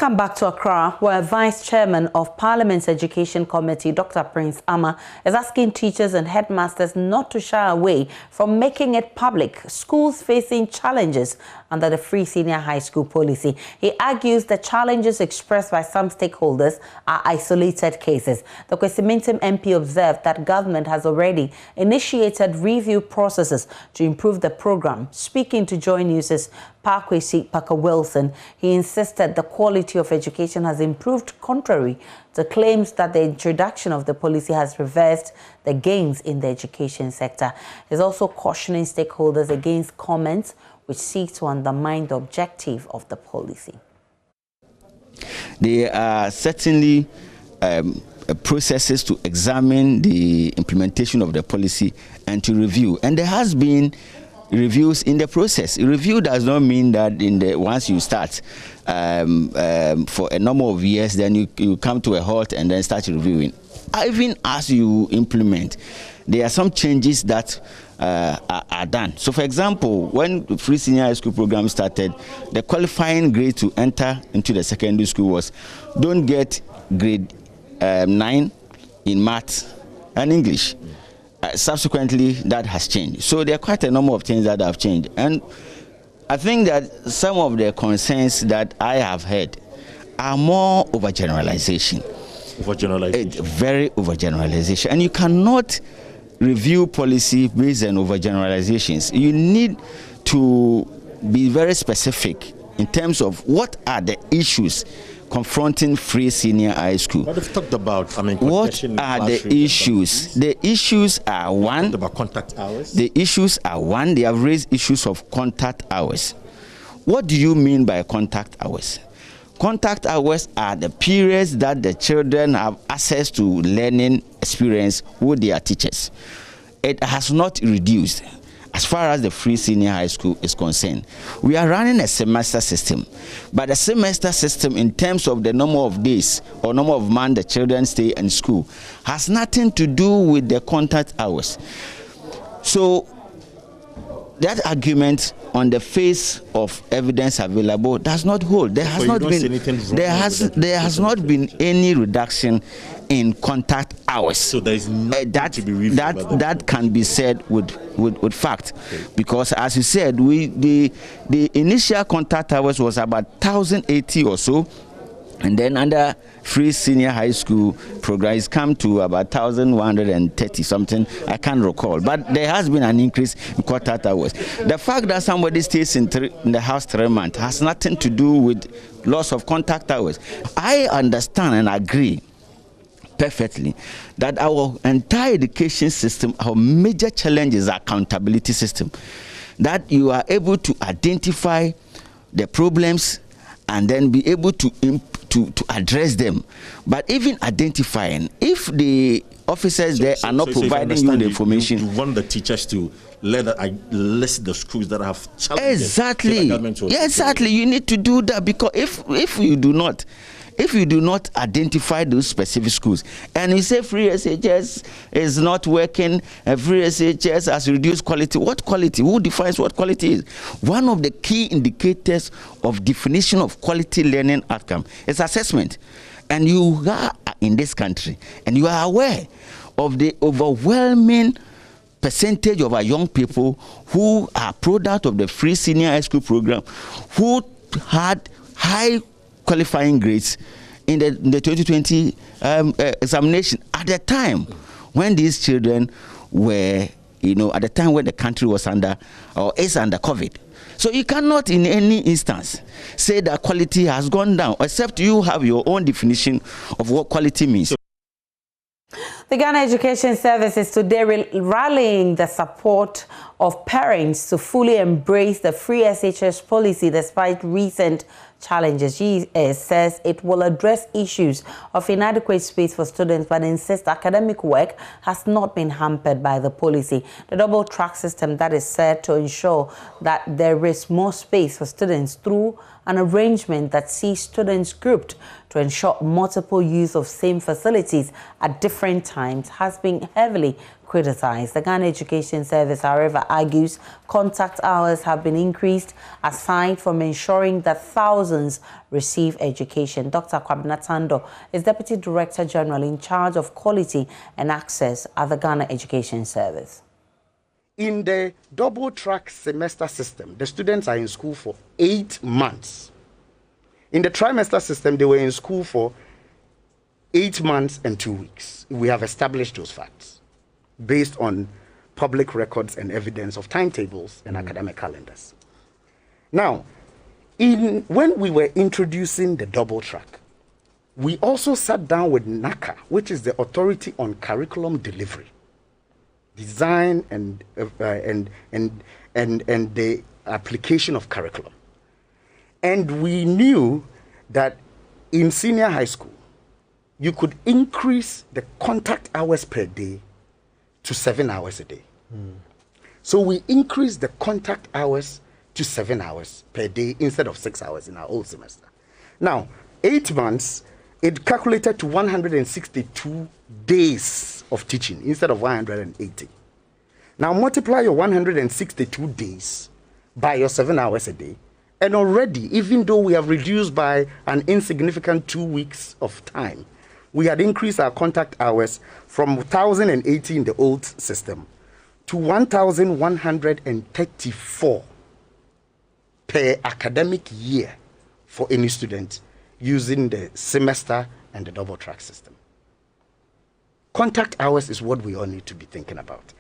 come back to Accra, where Vice Chairman of Parliament's Education Committee, Dr. Prince Ama, is asking teachers and headmasters not to shy away from making it public schools facing challenges under the Free Senior High School policy. He argues the challenges expressed by some stakeholders are isolated cases. The Kwesimintim MP observed that government has already initiated review processes to improve the program. Speaking to Joy News' Parkwesi Parker Wilson, he insisted the quality of education has improved, contrary to claims that the introduction of the policy has reversed the gains in the education sector. He's also cautioning stakeholders against comments which seek to undermine the objective of the policy. There are certainly processes to examine the implementation of the policy and to review. And there has been reviews in the process. A review does not mean that once you start for a number of years, then you come to a halt and then start reviewing. Even as you implement, there are some changes that are done. So, for example, when the Free Senior High School program started, the qualifying grade to enter into the secondary school was don't get grade 9 in maths and English. Subsequently, that has changed. So there are quite a number of things that have changed. And I think that some of the concerns that I have heard are more overgeneralization. Overgeneralization? Very overgeneralization. And you cannot review policy based on overgeneralizations. You need to be very specific in terms of what are the issues confronting Free Senior High School. What have talked about? What are the issues? The issues are one. About contact hours. The issues are one. They have raised issues of contact hours. What do you mean by contact hours? Contact hours are the periods that the children have access to learning experience with their teachers. It has not reduced. As far as the Free Senior High School is concerned, we are running a semester system. But the semester system, in terms of the number of days or number of months the children stay in school, has nothing to do with the contact hours. So that argument on the face of evidence available does not hold. There has not been any reduction in contact hours. So there is nothing to be reviewed that can be said with fact. Okay. Because as you said, the initial contact hours was about 1,080 or so. And then under Free Senior High School program, it's come to about 1,130 something. I can't recall. But there has been an increase in contact hours. The fact that somebody stays in the house 3 months has nothing to do with loss of contact hours. I understand and agree perfectly that our entire education system, our major challenge is accountability system. That you are able to identify the problems and then be able to address them. But even identifying, if the officers there are not providing you the information. You want the teachers to list the schools that have challenges. Exactly. Yeah, exactly. You need to do that, because if you do not identify those specific schools, and you say Free SHS is not working, Free SHS has reduced quality. What quality? Who defines what quality is? One of the key indicators of definition of quality learning outcome is assessment. And you are in this country, and you are aware of the overwhelming percentage of our young people who are product of the Free Senior High School program, who had high qualifying grades in the 2020 examination at the time when these children were, at the time when the country was under or is under COVID. So you cannot in any instance say that quality has gone down, except you have your own definition of what quality means. The Ghana Education Service is today rallying the support of parents to fully embrace the Free SHS policy despite recent challenges. GS says it will address issues of inadequate space for students, but insists academic work has not been hampered by the policy. The double track system that is set to ensure that there is more space for students through an arrangement that sees students grouped to ensure multiple use of same facilities at different times has been heavily criticized. The Ghana Education Service, however, argues contact hours have been increased aside from ensuring that thousands receive education. Dr. Kwabena Tando is Deputy Director General in charge of quality and access at the Ghana Education Service. In the double-track semester system, the students are in school for 8 months. In the trimester system, they were in school for 8 months and 2 weeks. We have established those facts based on public records and evidence of timetables and academic calendars. Now, when we were introducing the double track, we also sat down with NACA, which is the Authority on Curriculum Delivery, Design and the application of curriculum. And we knew that in senior high school, you could increase the contact hours per day to 7 hours a day. So we increased the contact hours to 7 hours per day instead of 6 hours in our old semester. Now, 8 months, it calculated to 162 days of teaching instead of 180. Now multiply your 162 days by your 7 hours a day, and already, even though we have reduced by an insignificant 2 weeks of time, we had increased our contact hours from 1,080 in the old system to 1,134 per academic year for any student using the semester and the double track system. Contact hours is what we all need to be thinking about.